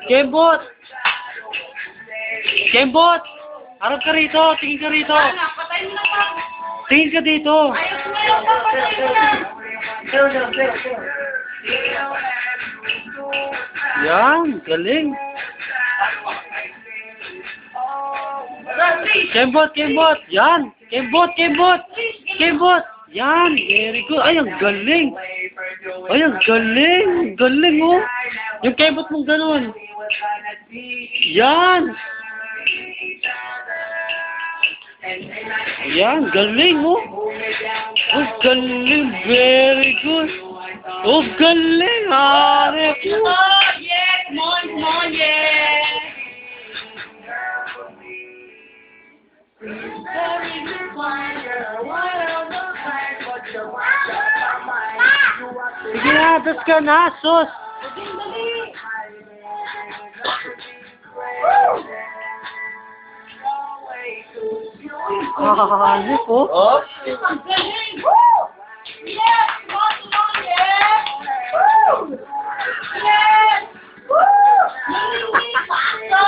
Kembot! Kembot! Harap ka rito! Tingin ka rito! Tingin ka dito! Yan! Galing! Kembot! Kembot! Yan! Kembot! Kembot! Kembot! Yan! Very good! Ay, ang galing! Ay, ang galing! Galing, oh! Yung kembot mong ganun! Yan! Yan! Galing, oh! Oh, galing! Very good! Oh, galing! Harap! Oh, yes! Come on, yes! Sige na, atas ka na, sus! Ano po? Oh? Ang galing! Woo! Yes! Come on, yes! Woo! Yes! Woo! Ningning, paso!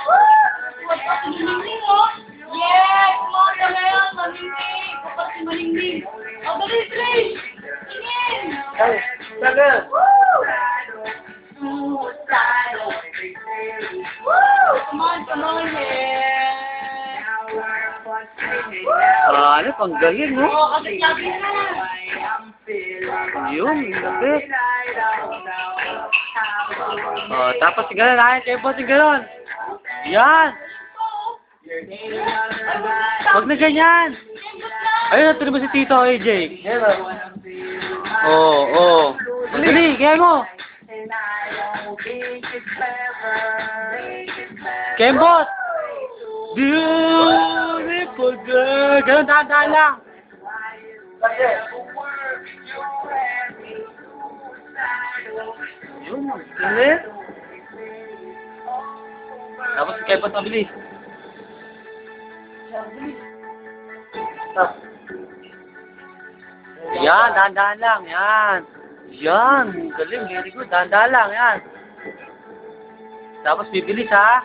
Woo! Ningning, oh! Yes! Come on, Dalayan! Maningning! Kapag si Maningning! Oh, dali, dali! Tingin! Ay, tagal. Woo! Woo! Come on, yes! Ano, pang galing, oh! Oh, kasi na! Yun, gabi. Oh, tapos si gano'n, ay, kembot si gano'n. Yan! Huwag na ganyan! Ayun, natuloy mo si Tito AJ. Oo, oo. Dali, kaya mo! Kembot! Beautiful girl! Ganun, dahan-dahan lang. Yun, dali. Tapos si Kembot mabilis. Yan, dahan-dahan lang. Yan. Yan. Galing, very good. Dahan-dahan lang. Yan. Tapos bibilis, ha?